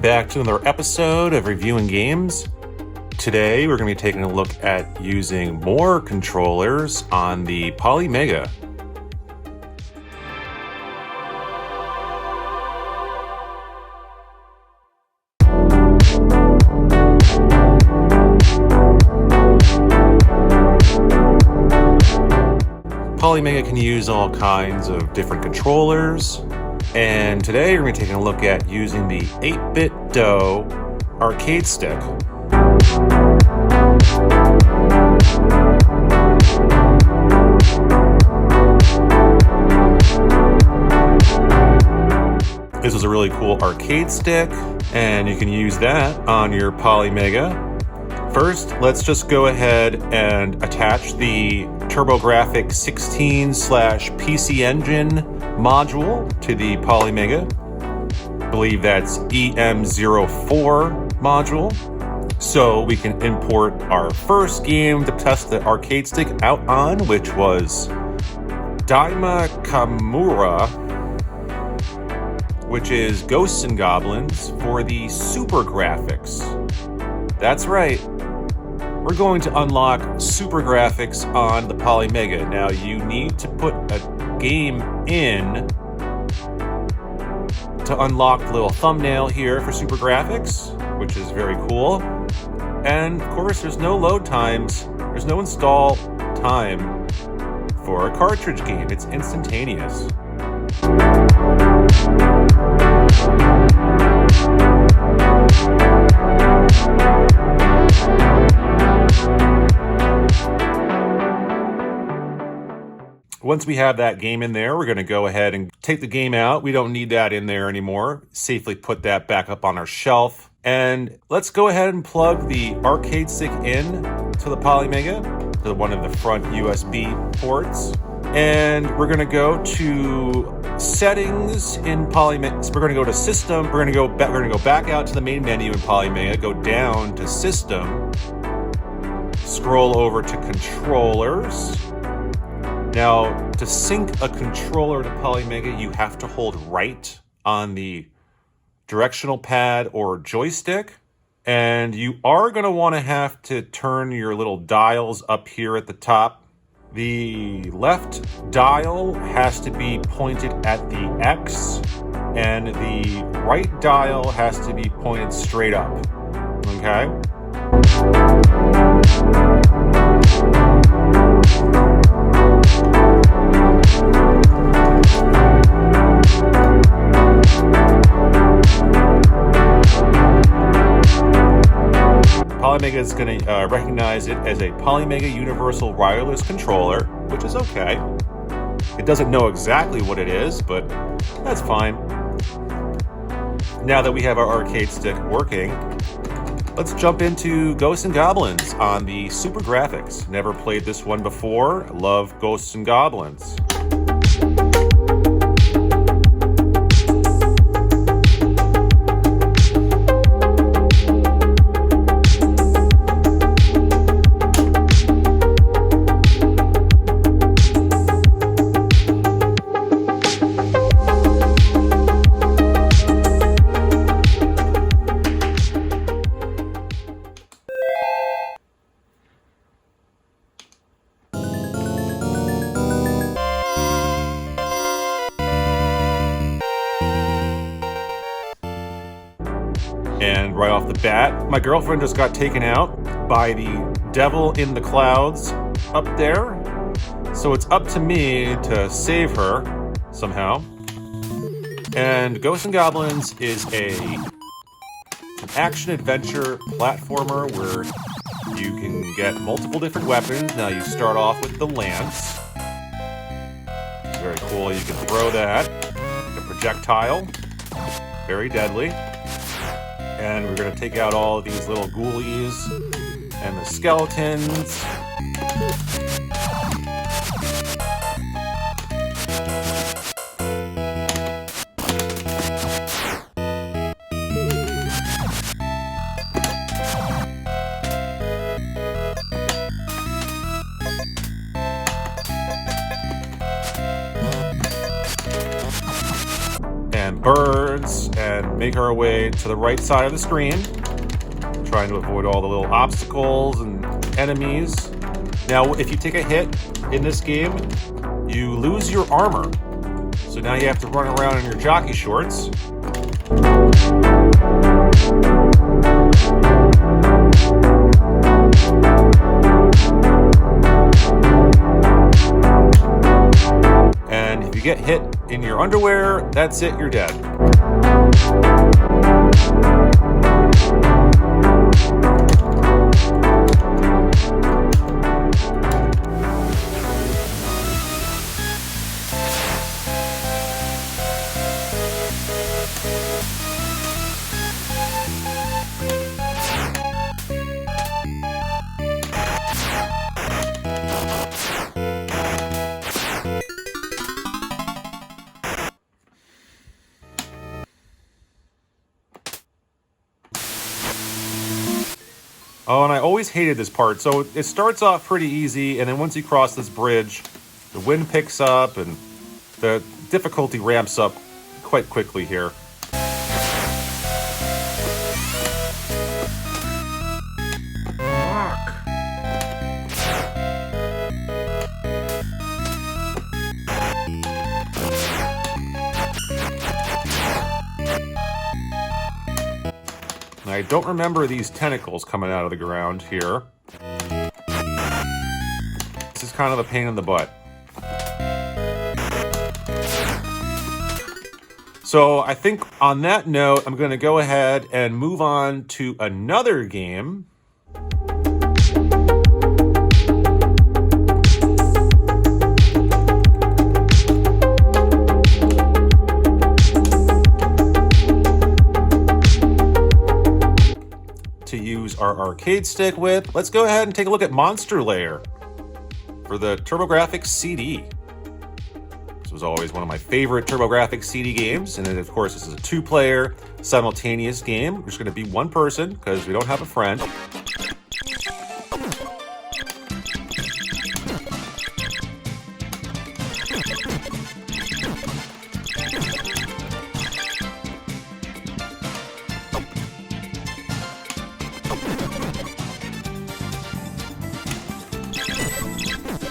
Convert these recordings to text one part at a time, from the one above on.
back to another episode of Reviewing Games. Today we're going to be taking a look at using more controllers on the Polymega. Polymega can use all kinds of different controllers, and today we're going to be taking a look at using the 8bitdo arcade stick. This is a really cool arcade stick, and you can use that on your Polymega. First, let's just go ahead and attach the TurboGrafx 16/PC Engine module to the Polymega. I believe that's EM04 module. So we can import our first game to test the arcade stick out on, which was Daima Kamura, which is Ghosts and Goblins for the Super Grafx. That's right. We're going to unlock Super Grafx on the Polymega. Now you need to put a game in to unlock the little thumbnail here for Super Grafx, which is very cool. And of course, there's no load times. There's no install time for a cartridge game. It's instantaneous. Once we have that game in there, we're going to go ahead and take the game out. We don't need that in there anymore. Safely put that back up on our shelf. And let's go ahead and plug the arcade stick in to the Polymega, to one of the front USB ports. And we're going to go to settings in Polymega. So we're going to go to system. We're going to go back out to the main menu in Polymega, go down to system, scroll over to controllers. Now, to sync a controller to Polymega, you have to hold right on the directional pad or joystick. And you are going to want to have to turn your little dials up here at the top. The left dial has to be pointed at the X, and the right dial has to be pointed straight up. Okay? Polymega is going to recognize it as a Polymega Universal Wireless Controller, which is okay. It doesn't know exactly what it is, but that's fine. Now that we have our arcade stick working, let's jump into Ghosts and Goblins on the Super Grafx. Never played this one before. Love Ghosts and Goblins. And right off the bat, my girlfriend just got taken out by the devil in the clouds up there. So it's up to me to save her somehow. And Ghosts and Goblins is an action-adventure platformer where you can get multiple different weapons. Now you start off with the lance. It's very cool. You can throw that. The projectile. Very deadly. And we're going to take out all of these little ghoulies and the skeletons. and birds and make our way to the right side of the screen, trying to avoid all the little obstacles and enemies. Now, if you take a hit in this game, you lose your armor. So now you have to run around in your jockey shorts. And if you get hit in your underwear, that's it, you're dead. Oh, and I always hated this part. So it starts off pretty easy, and then once you cross this bridge, the wind picks up, and the difficulty ramps up quite quickly here. I don't remember these tentacles coming out of the ground here. This is kind of a pain in the butt. So I think on that note, I'm going to go ahead and move on to another game. Use our arcade stick with. Let's go ahead and take a look at Monster Lair for the TurboGrafx CD. This was always one of my favorite TurboGrafx CD games, and then of course this is a 2-player simultaneous game. We're just going to be one person because we don't have a friend.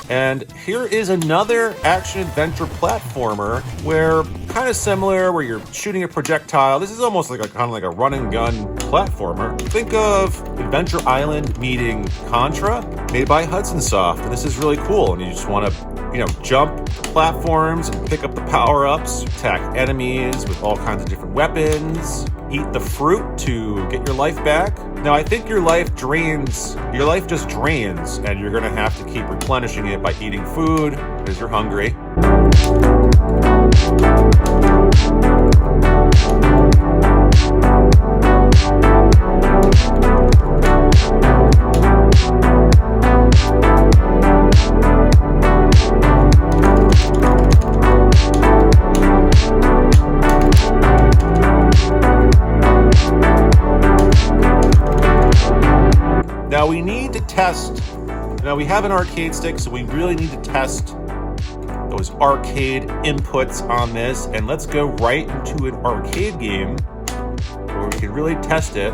And here is another action-adventure platformer where, kind of similar, where you're shooting a projectile. This is almost like kind of like a run-and-gun platformer. Think of Adventure Island meeting Contra, made by Hudson Soft. And this is really cool, and you just want to, jump platforms and pick up the power-ups, attack enemies with all kinds of different weapons, eat the fruit to get your life back. Now, I think your life just drains, and you're gonna have to keep replenishing it by eating food because you're hungry. Now we need to test, we have an arcade stick, so we really need to test those arcade inputs on this, and let's go right into an arcade game where we can really test it,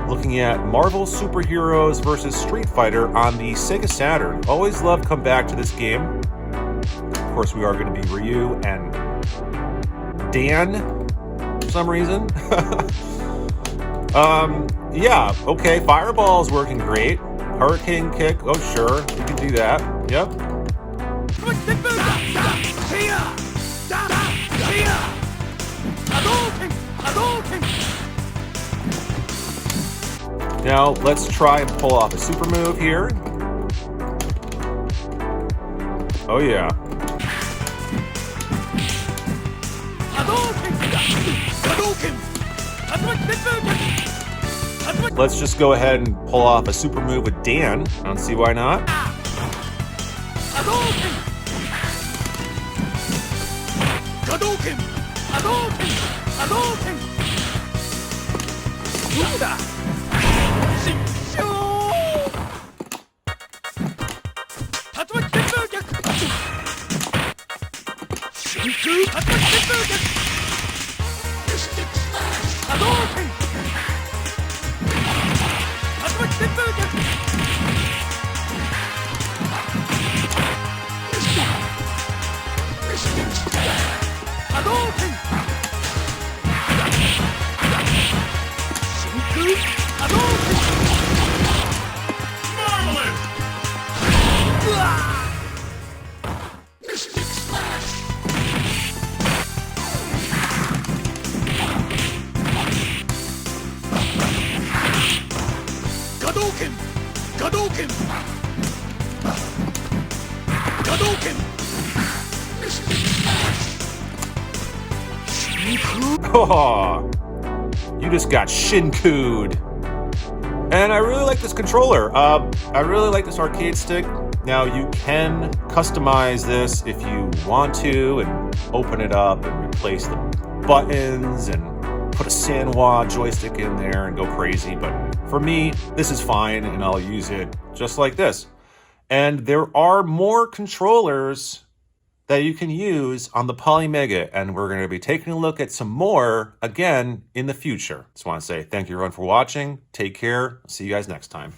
looking at Marvel Superheroes versus Street Fighter on the Sega Saturn. Always love come back to this game. Of course, we are going to be Ryu and Dan for some reason. Yeah, okay, Fireball's working great. Hurricane Kick, oh sure, we can do that, yep. Now, let's try and pull off a super move here. Oh yeah. Let's just go ahead and pull off a super move with Dan. I don't see why not. Oh, you just got Shinku'd. And I really like this controller. I really like this arcade stick. Now you can customize this if you want to and open it up and replace the buttons and put a Sanwa joystick in there and go crazy. But for me, this is fine and I'll use it just like this. And there are more controllers that you can use on the Polymega, and we're going to be taking a look at some more again in the future. Just want to say thank you everyone for watching. Take care. See you guys next time.